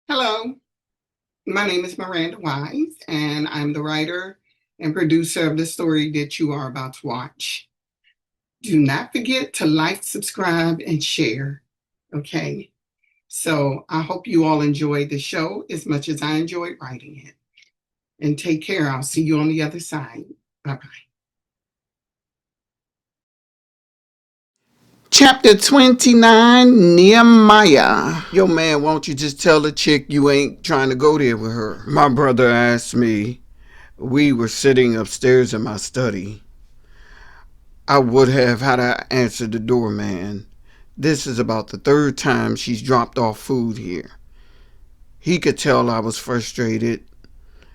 Hello, my name is Miranda Wise, and I'm the writer and producer of the story that you are about to watch. Do not forget to like, subscribe, and share. Okay, so I hope you all enjoyed the show as much as I enjoyed writing it. And take care. I'll see you on the other side. Bye bye. Chapter 29, Nehemiah. Yo, man, won't you just tell the chick you ain't trying to go there with her? My brother asked me. We were sitting upstairs in my study. I would have had to answer the doorman. This is about the third time she's dropped off food here. He could tell I was frustrated.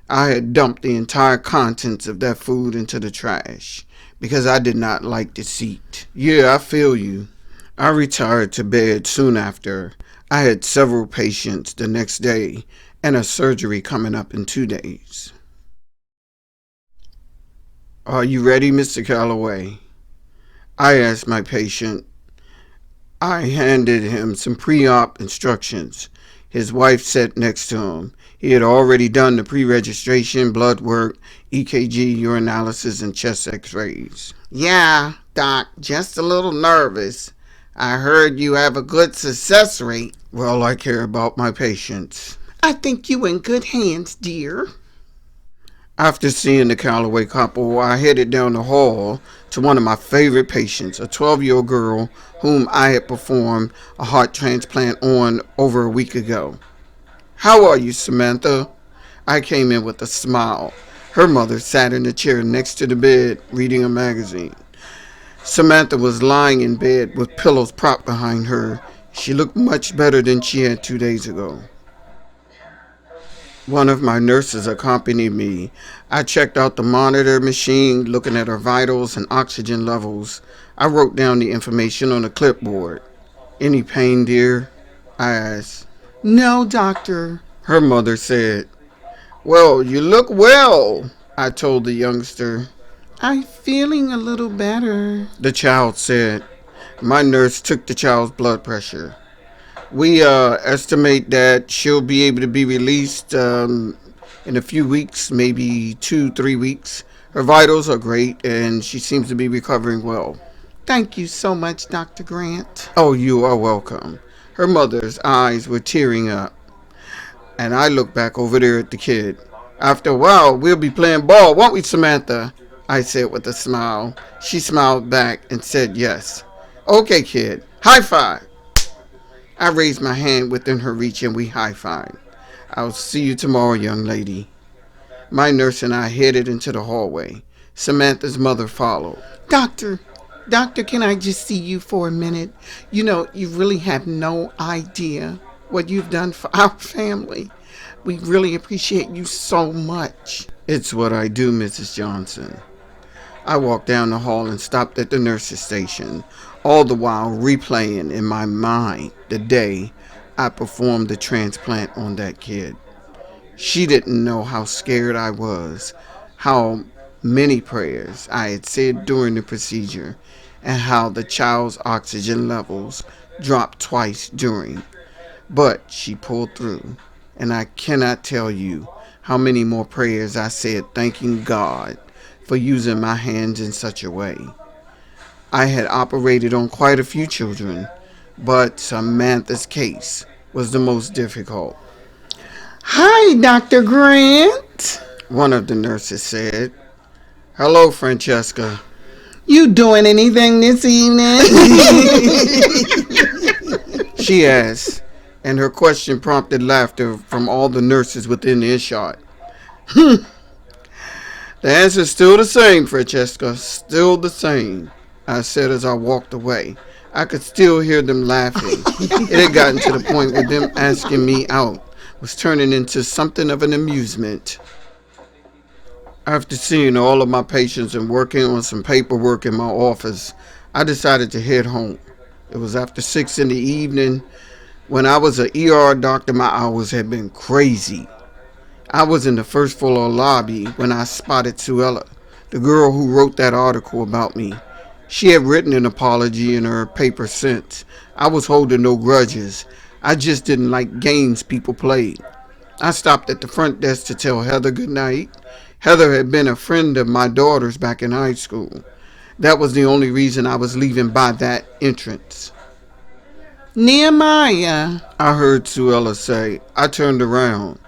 I had dumped the entire contents of that food into the trash because I did not like the seat. Yeah, I feel you. I retired to bed soon after. I had several patients the next day and a surgery coming up in 2 days. Are you ready, Mr. Calloway? I asked my patient. I handed him some pre-op instructions. His wife sat next to him. He had already done the pre-registration, blood work, EKG, urinalysis, and chest x-rays. Yeah, Doc, just a little nervous. I heard you have a good success rate. Well, I care about my patients. I think you in good hands, dear. After seeing the Calloway couple, I headed down the hall to one of my favorite patients, a 12-year-old girl whom I had performed a heart transplant on over a week ago. How are you, Samantha? I came in with a smile. Her mother sat in the chair next to the bed, reading a magazine. Samantha was lying in bed with pillows propped behind her. She looked much better than she had 2 days ago. One of my nurses accompanied me. I checked out the monitor machine, looking at her vitals and oxygen levels. I wrote down the information on a clipboard. Any pain, dear? I asked. No, doctor, her mother said. Well, you look well, I told the youngster. I'm feeling a little better, the child said. My nurse took the child's blood pressure. We estimate that she'll be able to be released in a few weeks, maybe 2, 3 weeks. Her vitals are great and she seems to be recovering well. Thank you so much, Dr. Grant. Oh, you are welcome. Her mother's eyes were tearing up, and I looked back over there at the kid. After a while, we'll be playing ball, won't we, Samantha? I said with a smile. She smiled back and said yes. Okay, kid. High five. I raised my hand within her reach and we high-fived. I'll see you tomorrow, young lady. My nurse and I headed into the hallway. Samantha's mother followed. Doctor, can I just see you for a minute? You know, you really have no idea what you've done for our family. We really appreciate you so much. It's what I do, Mrs. Johnson. I walked down the hall and stopped at the nurse's station, all the while replaying in my mind the day I performed the transplant on that kid. She didn't know how scared I was, how many prayers I had said during the procedure, and how the child's oxygen levels dropped twice during. But she pulled through, and I cannot tell you how many more prayers I said thanking God for using my hands in such a way. I had operated on quite a few children, but Samantha's case was the most difficult. Hi, Dr. Grant, one of the nurses said. Hello, Francesca. You doing anything this evening? She asked, and her question prompted laughter from all the nurses within earshot. The answer's still the same, Francesca, still the same, I said as I walked away. I could still hear them laughing. It had gotten to the point where them asking me out was turning into something of an amusement. After seeing all of my patients and working on some paperwork in my office, I decided to head home. It was after 6 in the evening. When I was an ER doctor, my hours had been crazy. I was in the first floor lobby when I spotted Suella, the girl who wrote that article about me. She had written an apology in her paper since. I was holding no grudges. I just didn't like games people played. I stopped at the front desk to tell Heather good night. Heather had been a friend of my daughter's back in high school. That was the only reason I was leaving by that entrance. Nehemiah, I heard Suella say. I turned around.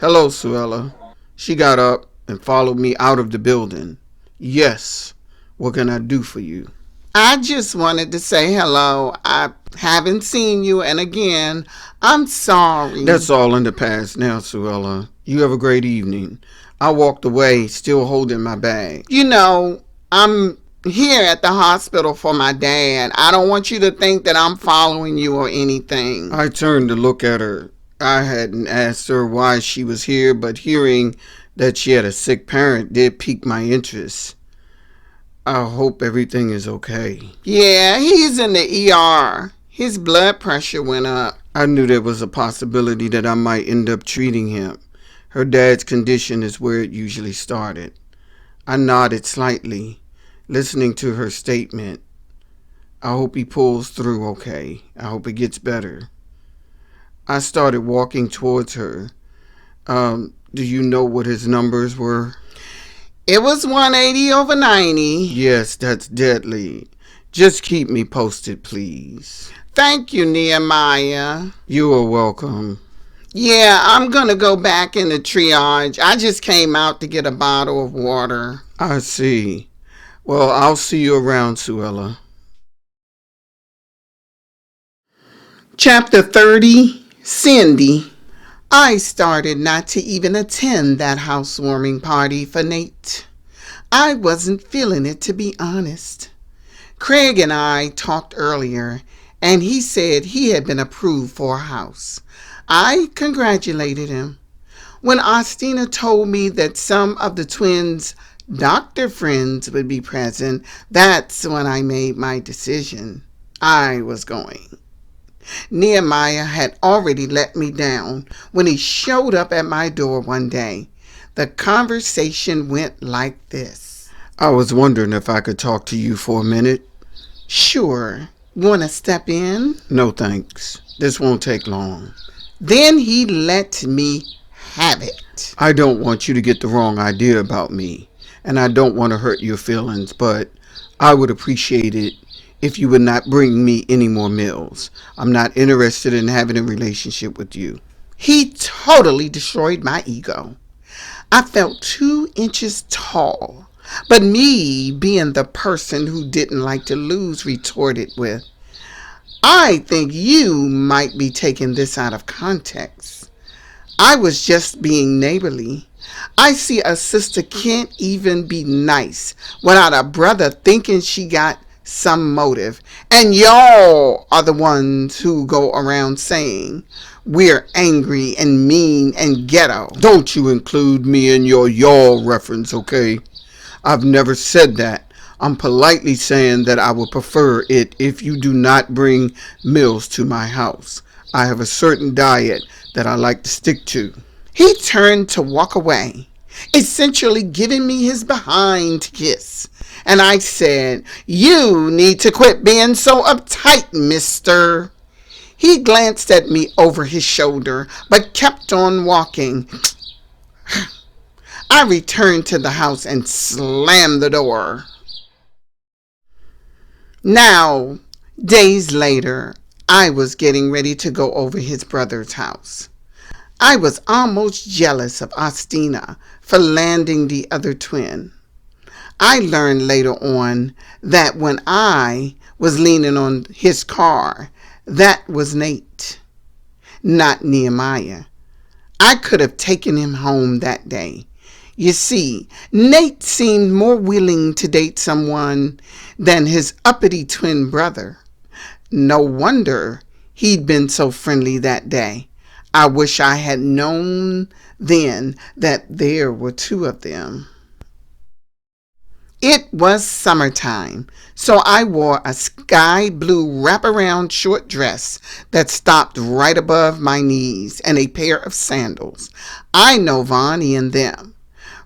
Hello, Suella. She got up and followed me out of the building. Yes, what can I do for you? I just wanted to say hello. I haven't seen you, and again, I'm sorry. That's all in the past now, Suella. You have a great evening. I walked away, still holding my bag. You know, I'm here at the hospital for my dad. I don't want you to think that I'm following you or anything. I turned to look at her. I hadn't asked her why she was here, but hearing that she had a sick parent did pique my interest. I hope everything is okay. Yeah, he's in the ER. His blood pressure went up. I knew there was a possibility that I might end up treating him. Her dad's condition is where it usually started. I nodded slightly, listening to her statement. I hope he pulls through okay. I hope it gets better. I started walking towards her. Do you know what his numbers were? It was 180/90. Yes, that's deadly. Just keep me posted, please. Thank you, Nehemiah. You are welcome. Yeah, I'm going to go back in the triage. I just came out to get a bottle of water. I see. Well, I'll see you around, Suella. Chapter 30, Cindy. I started not to even attend that housewarming party for Nate. I wasn't feeling it, to be honest. Craig and I talked earlier, and he said he had been approved for a house. I congratulated him. When Austina told me that some of the twins' doctor friends would be present, that's when I made my decision. I was going. Nehemiah had already let me down when he showed up at my door one day. The conversation went like this. I was wondering if I could talk to you for a minute. Sure. Want to step in? No, thanks. This won't take long. Then he let me have it. I don't want you to get the wrong idea about me, and I don't want to hurt your feelings, but I would appreciate it if you would not bring me any more meals. I'm not interested in having a relationship with you. He totally destroyed my ego. I felt 2 inches tall, but me, being the person who didn't like to lose, retorted with, I think you might be taking this out of context. I was just being neighborly. I see a sister can't even be nice without a brother thinking she got some motive, and y'all are the ones who go around saying we're angry and mean and ghetto. Don't you include me in your y'all reference, okay? I've never said that. I'm politely saying that I would prefer it if you do not bring meals to my house. I have a certain diet that I like to stick to. He turned to walk away, essentially giving me his behind kiss. And I said, you need to quit being so uptight, mister. He glanced at me over his shoulder, but kept on walking. I returned to the house and slammed the door. Now, days later, I was getting ready to go over his brother's house. I was almost jealous of Austina for landing the other twin. I learned later on that when I was leaning on his car, that was Nate, not Nehemiah. I could have taken him home that day. You see, Nate seemed more willing to date someone than his uppity twin brother. No wonder he'd been so friendly that day. I wish I had known then that there were 2 of them. It was summertime, so I wore a sky blue wraparound short dress that stopped right above my knees and a pair of sandals. I know Vonnie and them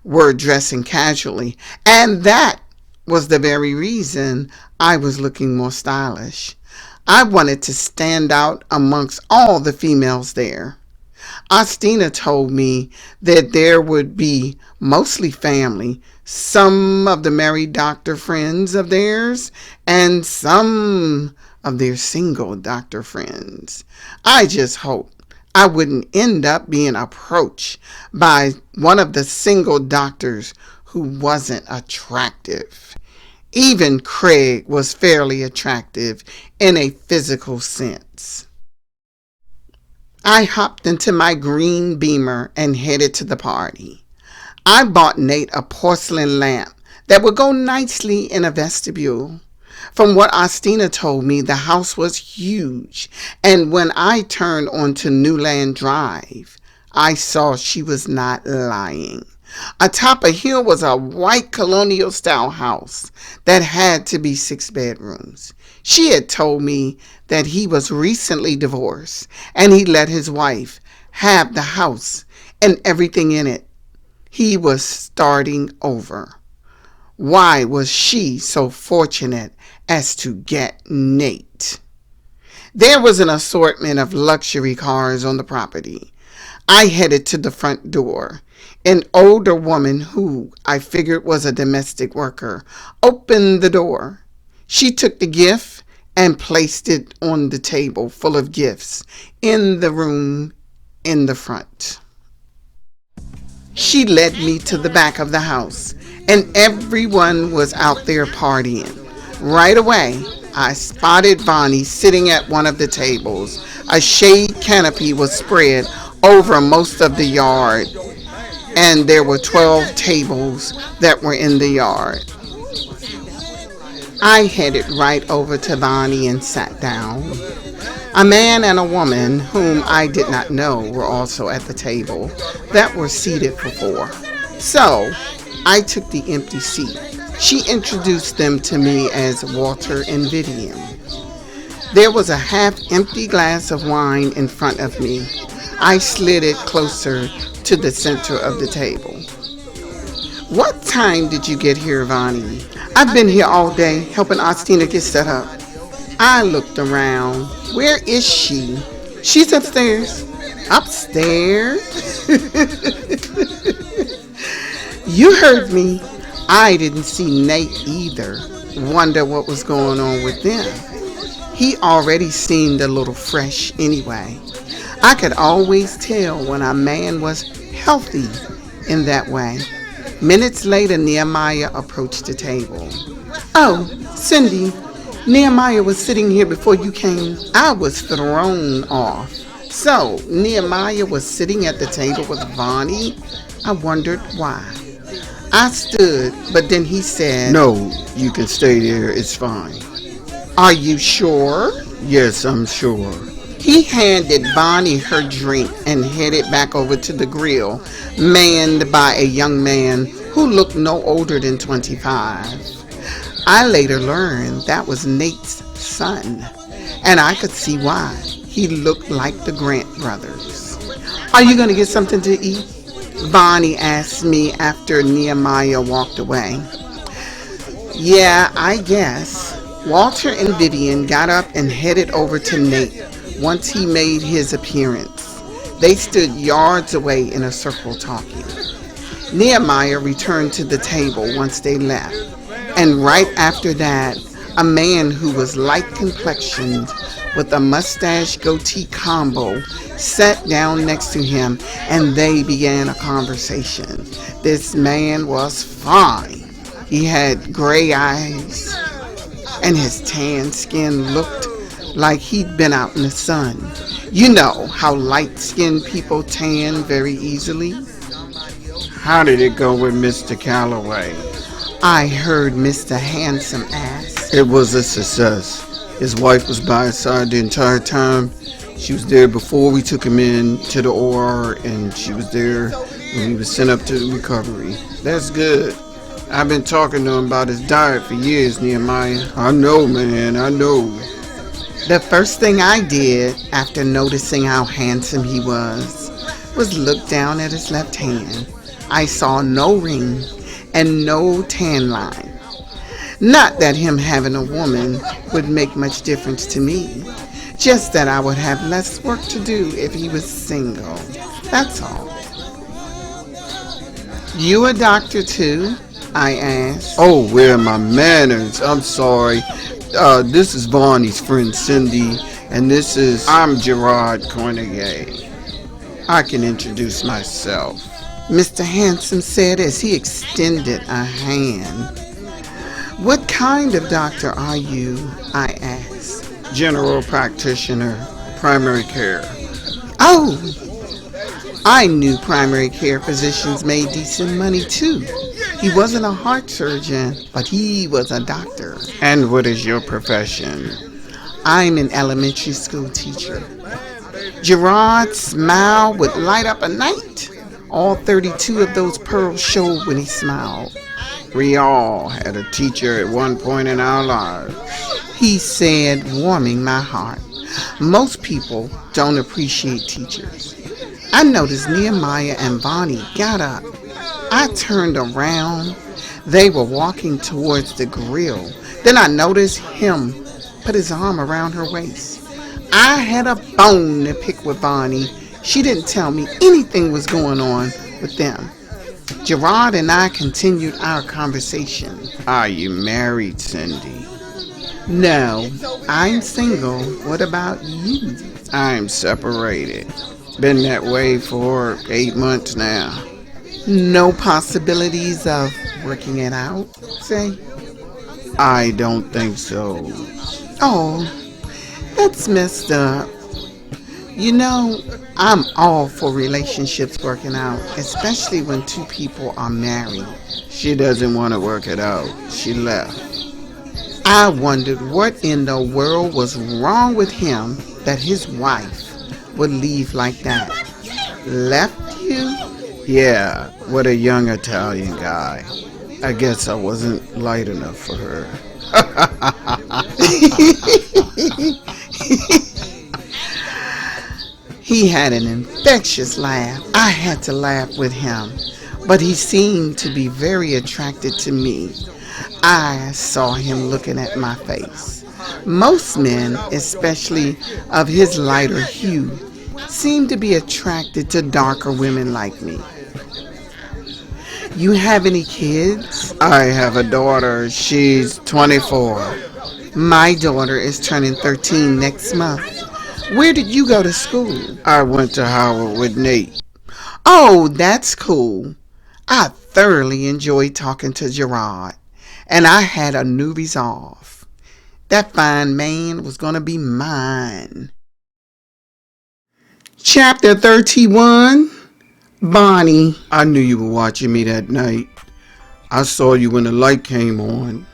were dressing casually, and that was the very reason I was looking more stylish. I wanted to stand out amongst all the females there. Ostina told me that there would be mostly family, some of the married doctor friends of theirs, and some of their single doctor friends. I just hoped I wouldn't end up being approached by one of the single doctors who wasn't attractive. Even Craig was fairly attractive in a physical sense. I hopped into my green Beamer and headed to the party. I bought Nate a porcelain lamp that would go nicely in a vestibule. From what Ostina told me, the house was huge, and when I turned onto Newland Drive, I saw she was not lying. Atop a hill was a white colonial-style house that had to be 6 bedrooms. She had told me that he was recently divorced, and he let his wife have the house and everything in it. He was starting over. Why was she so fortunate as to get Nate? There was an assortment of luxury cars on the property. I headed to the front door. An older woman, who I figured was a domestic worker, opened the door. She took the gift and placed it on the table full of gifts in the room in the front. She led me to the back of the house, and everyone was out there partying. Right away, I spotted Vonnie sitting at one of the tables. A shade canopy was spread over most of the yard, and there were 12 tables that were in the yard. I headed right over to Vonnie and sat down. A man and a woman whom I did not know were also at the table that were seated for 4. So I took the empty seat. She introduced them to me as Walter and Vivian. There was a half-empty glass of wine in front of me. I slid it closer to the center of the table. What time did you get here, Vonnie? I've been here all day helping Ostina get set up. I looked around. Where is she? She's upstairs. Upstairs? You heard me. I didn't see Nate either. Wonder what was going on with them. He already seemed a little fresh anyway. I could always tell when a man was healthy in that way. Minutes later, Nehemiah approached the table. Oh, Cindy, Nehemiah was sitting here before you came. I was thrown off. So, Nehemiah was sitting at the table with Vonnie? I wondered why. I stood, but then he said, No, you can stay there. It's fine. Are you sure? Yes, I'm sure. He handed Vonnie her drink and headed back over to the grill, manned by a young man who looked no older than 25. I later learned that was Nate's son, and I could see why. He looked like the Grant brothers. Are you going to get something to eat? Vonnie asked me after Nehemiah walked away. Yeah, I guess. Walter and Vivian got up and headed over to Nate once he made his appearance. They stood yards away in a circle talking. Nehemiah returned to the table once they left, and right after that, a man who was light complexioned with a mustache goatee combo sat down next to him, and they began a conversation. This man was fine. He had gray eyes, and his tan skin looked like he'd been out in the sun. You know how light-skinned people tan very easily? How did it go with Mr. Calloway? I heard Mr. Handsome ask. It was a success. His wife was by his side the entire time. She was there before we took him in to the OR, and she was there when he was sent up to the recovery. That's good. I've been talking to him about his diet for years, Nehemiah. I know, man, I know. The first thing I did after noticing how handsome he was look down at his left hand. I saw no ring and no tan line. Not that him having a woman would make much difference to me. Just that I would have less work to do if he was single. That's all. You a doctor too? I asked. Oh, where are my manners? I'm sorry. This is Vonnie's friend Cindy, and I'm Gerard Kornegay. I can introduce myself. Mr. Handsome said as he extended a hand. What kind of doctor are you? I asked. General practitioner, primary care. Oh, I knew primary care physicians made decent money too. He wasn't a heart surgeon, but he was a doctor. And what is your profession? I'm an elementary school teacher. Gerard's smile would light up a night. All 32 of those pearls showed when he smiled. We all had a teacher at one point in our lives, he said, warming my heart. Most people don't appreciate teachers. I noticed Nehemiah and Vonnie got up. I turned around. They were walking towards the grill. Then I noticed him put his arm around her waist. I had a bone to pick with Vonnie. She didn't tell me anything was going on with them. Gerard and I continued our conversation. Are you married, Cindy? No, I'm single. What about you? I'm separated. Been that way for 8 months now. No possibilities of working it out, say? I don't think so. Oh, that's messed up. You know, I'm all for relationships working out, especially when two people are married. She doesn't want to work it out. She left. I wondered what in the world was wrong with him that his wife would leave like that. Left you? Yeah, with a young Italian guy. I guess I wasn't light enough for her. He had an infectious laugh. I had to laugh with him, but he seemed to be very attracted to me. I saw him looking at my face. Most men, especially of his lighter hue, seem to be attracted to darker women like me. You have any kids? I have a daughter. She's 24. My daughter is turning 13 next month. Where did you go to school? I went to Howard with Nate. Oh, that's cool. I thoroughly enjoyed talking to Gerard, and I had a new resolve. That fine man was going to be mine. Chapter 31, Vonnie. I knew you were watching me that night. I saw you when the light came on.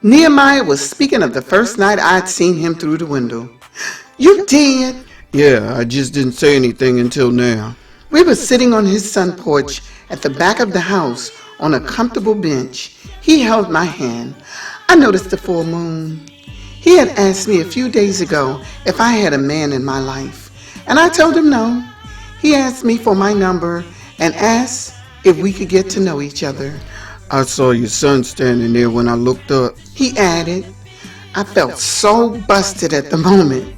Nehemiah was speaking of the first night I'd seen him through the window. You did? Yeah, I just didn't say anything until now. We were sitting on his sun porch at the back of the house on a comfortable bench. He held my hand. I noticed the full moon. He had asked me a few days ago if I had a man in my life, and I told him no. He asked me for my number and asked if we could get to know each other. I saw your son standing there when I looked up. He added. I felt so busted at the moment.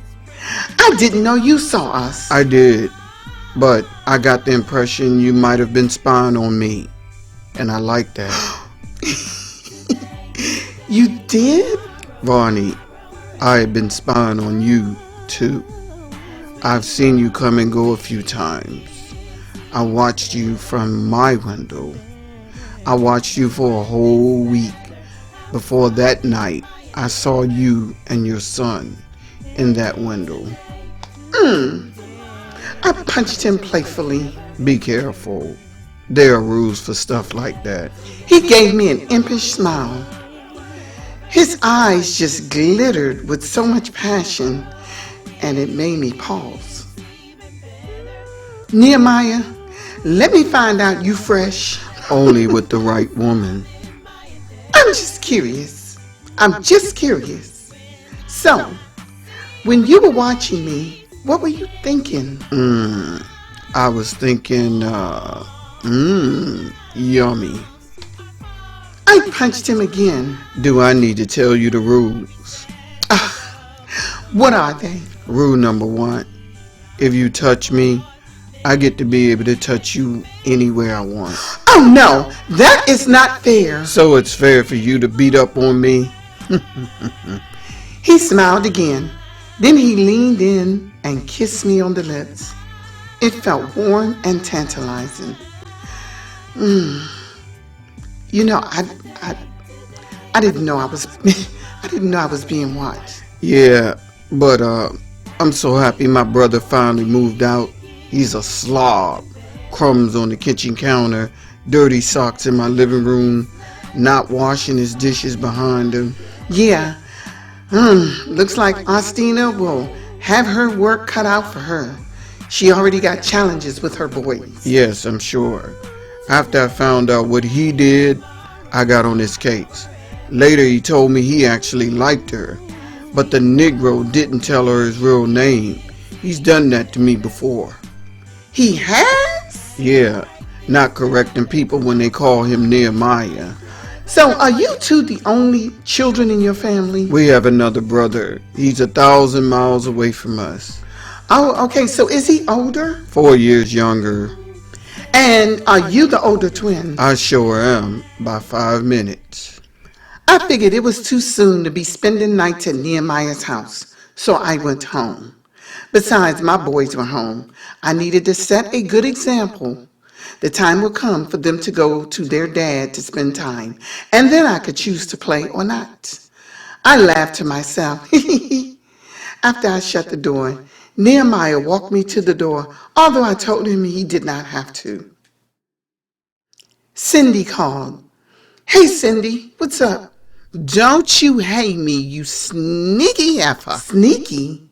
I didn't know you saw us. I did, but I got the impression you might have been spying on me, and I like that. You did? Vonnie, I have been spying on you, too. I've seen you come and go a few times. I watched you from my window. I watched you for a whole week. Before that night, I saw you and your son in that window. I punched him playfully. Be careful. There are rules for stuff like that. He gave me an impish smile. His eyes just glittered with so much passion, and it made me pause. Nehemiah, let me find out you fresh. Only with the right woman. I'm just curious. So, when you were watching me, what were you thinking? I was thinking, yummy. I I punched him again. Do I need to tell you the rules? What are they? Rule number 1. If you touch me, I get to be able to touch you anywhere I want. Oh no, that is not fair. So it's fair for you to beat up on me? He smiled again. Then he leaned in and kissed me on the lips. It felt warm and tantalizing. You know, I didn't know I was I didn't know I was being watched. Yeah, but I'm so happy my brother finally moved out. He's a slob. Crumbs on the kitchen counter, dirty socks in my living room, not washing his dishes behind him. Yeah. Looks like Austina will have her work cut out for her. She already got challenges with her boys. Yes, I'm sure. After I found out what he did, I got on his case. Later he told me he actually liked her, but the Negro didn't tell her his real name. He's done that to me before. He has? Yeah, not correcting people when they call him Nehemiah. So are you two the only children in your family? We have another brother. He's 1,000 miles away from us. Oh, okay. So is he older? 4 years younger. And are you the older twin? I sure am, by 5 minutes. I figured it was too soon to be spending nights at Nehemiah's house, so I went home. Besides, my boys were home. I needed to set a good example. The time would come for them to go to their dad to spend time, and then I could choose to play or not. I laughed to myself. After I shut the door, Nehemiah walked me to the door, although I told him he did not have to. Cindy called. Hey, Cindy, what's up? Don't you hate me, you sneaky heifer. Sneaky?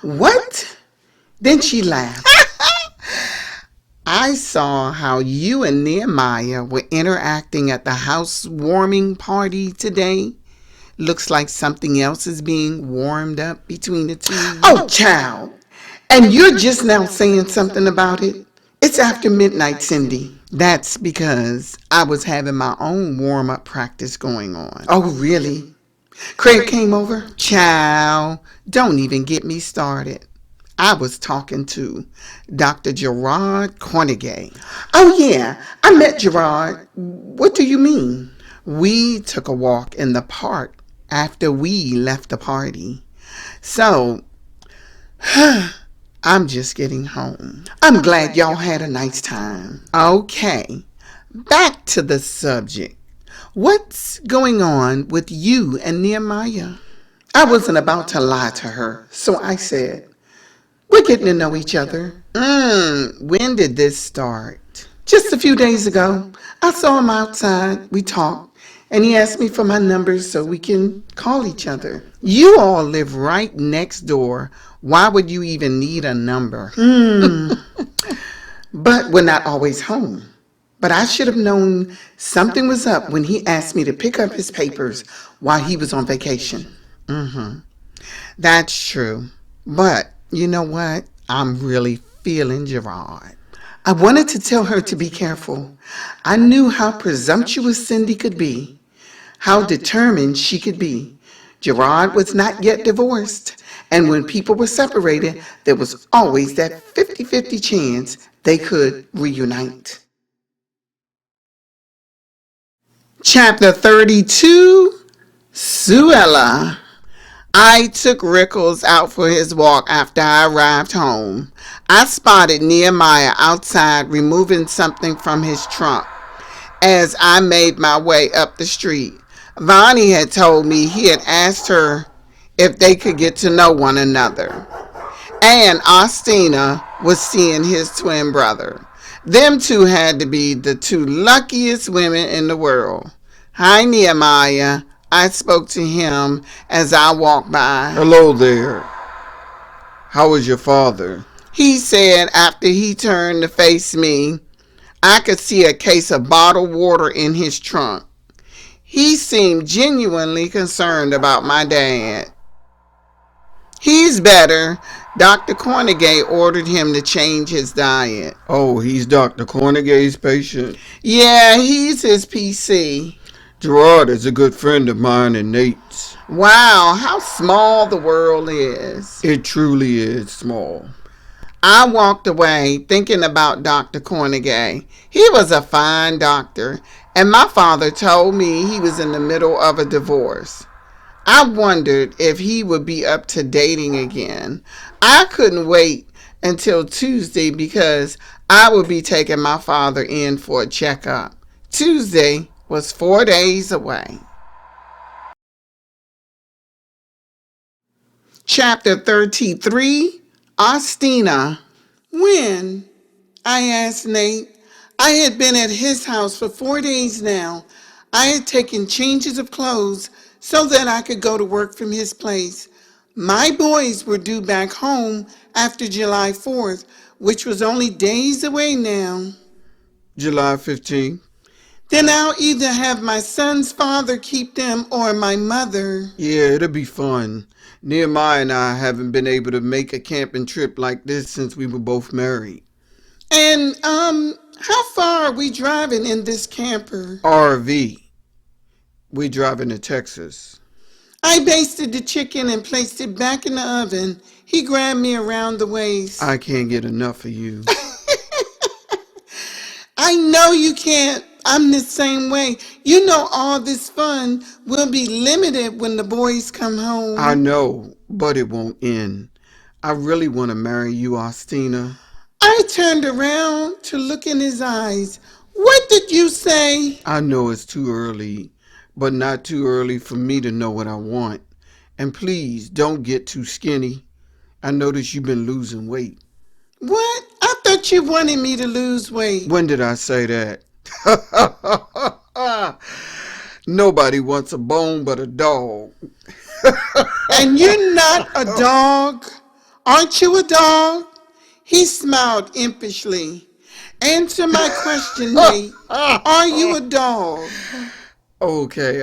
What? Then she laughed. I saw how you and Nehemiah were interacting at the housewarming party today. Looks like something else is being warmed up between the two. Oh, child. And you're just now saying something about it? It's after midnight, Cindy. That's because I was having my own warm-up practice going on. Oh, really? Craig came over? Child, don't even get me started. I was talking to Dr. Gerard Kornegay. Oh, yeah. I met Gerard. What do you mean? We took a walk in the park after we left the party. So, I'm just getting home. I'm glad y'all had a nice time. Okay, back to the subject. What's going on with you and Nehemiah? I wasn't about to lie to her, so I said, we're getting to know each other. When did this start? Just a few days ago. I saw him outside. We talked, and he asked me for my number so we can call each other. You all live right next door. Why would you even need a number? But we're not always home. But I should have known something was up when he asked me to pick up his papers while he was on vacation. That's true. But you know what? I'm really feeling Gerard. I wanted to tell her to be careful. I knew how presumptuous Cindy could be, how determined she could be. Gerard was not yet divorced, and when people were separated, there was always that 50-50 chance they could reunite. Chapter 32, Suella. I took Rickles out for his walk after I arrived home. I spotted Nehemiah outside removing something from his trunk. As I made my way up the street, Vonnie had told me he had asked her if they could get to know one another. And Austina was seeing his twin brother. Them two had to be the two luckiest women in the world. Hi, Nehemiah. I spoke to him as I walked by. Hello there. How is your father? He said after he turned to face me, I could see a case of bottled water in his trunk. He seemed genuinely concerned about my dad. He's better. Dr. Kornegay ordered him to change his diet. Oh, he's Dr. Kornegay's patient? Yeah, he's his PC. Gerard is a good friend of mine and Nate's. Wow, how small the world is. It truly is small. I walked away thinking about Dr. Kornegay. He was a fine doctor, and my father told me he was in the middle of a divorce. I wondered if he would be up to dating again. I couldn't wait until Tuesday because I would be taking my father in for a checkup. Tuesday was 4 days away. Chapter 33, Ostina. When? I asked Nate. I had been at his house for 4 days now. I had taken changes of clothes so that I could go to work from his place. My boys were due back home after July 4th, which was only days away now. July 15th. Then I'll either have my son's father keep them or my mother. Yeah, it'll be fun. Nehemiah and I haven't been able to make a camping trip like this since we were both married. And, how far are we driving in this camper? RV. We driving to Texas. I basted the chicken and placed it back in the oven. He grabbed me around the waist. I can't get enough of you. I know you can't. I'm the same way. You know all this fun will be limited when the boys come home. I know, but it won't end. I really want to marry you, Ostina. I turned around to look in his eyes. What did you say? I know it's too early, but not too early for me to know what I want. And please don't get too skinny. I notice you've been losing weight. What? I thought you wanted me to lose weight. When did I say that? Nobody wants a bone but a dog. And you're not a dog? Aren't you a dog? He smiled impishly. Answer my question, Nate. Are you a dog? Okay,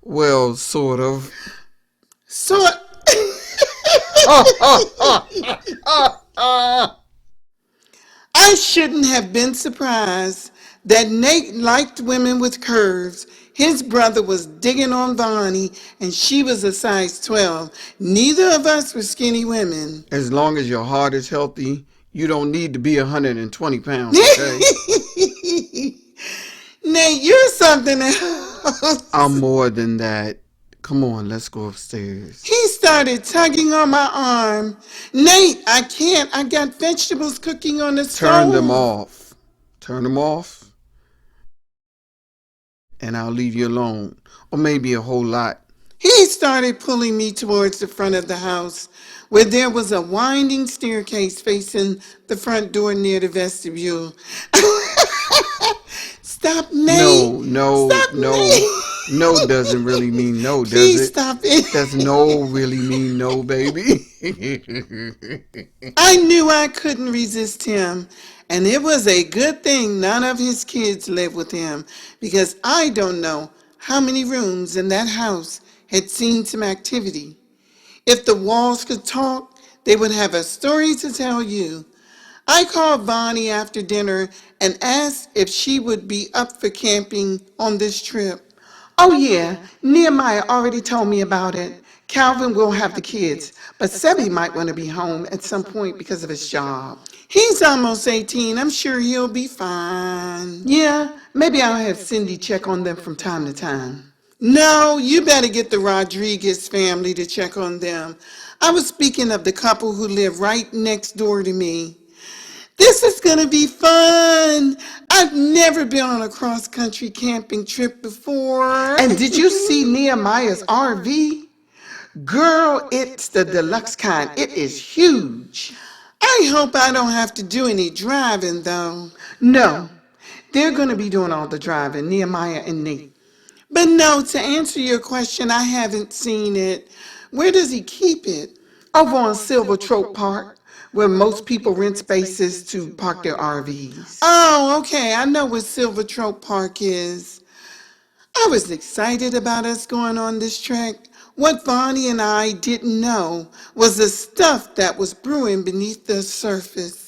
well, sort of. So, I shouldn't have been surprised that Nate liked women with curves. His brother was digging on Vonnie, and she was a size 12. Neither of us were skinny women. As long as your heart is healthy, you don't need to be 120 pounds, okay? Nate, you're something else. I'm more than that. Come on, let's go upstairs. He started tugging on my arm. Nate, I can't. I got vegetables cooking on the stove. Turn them off. Turn them off. And I'll leave you alone. Or maybe a whole lot. He started pulling me towards the front of the house, where there was a winding staircase facing the front door near the vestibule. Stop, Nate. No. Stop, Nate. No doesn't really mean no, does Please it? Stop it. Does no really mean no, baby? I knew I couldn't resist him, and it was a good thing none of his kids lived with him, because I don't know how many rooms in that house had seen some activity. If the walls could talk, they would have a story to tell you. I called Vonnie after dinner and asked if she would be up for camping on this trip. Oh yeah, Nehemiah already told me about it. Calvin will have the kids, but Sebby might want to be home at some point because of his job. He's almost 18. I'm sure he'll be fine. Yeah, maybe I'll have Cindy check on them from time to time. No, you better get the Rodriguez family to check on them. I was speaking of the couple who live right next door to me. This is going to be fun. I've never been on a cross-country camping trip before. And did you see Nehemiah's RV? Girl, it's the deluxe kind. It is huge. I hope I don't have to do any driving, though. No, they're going to be doing all the driving, Nehemiah and Nate. But no, to answer your question, I haven't seen it. Where does he keep it? Over on Silver Trope Park, where most people rent spaces to park their RVs. Oh, okay. I know where Silver Trope Park is. I was excited about us going on this trek. What Vonnie and I didn't know was the stuff that was brewing beneath the surface.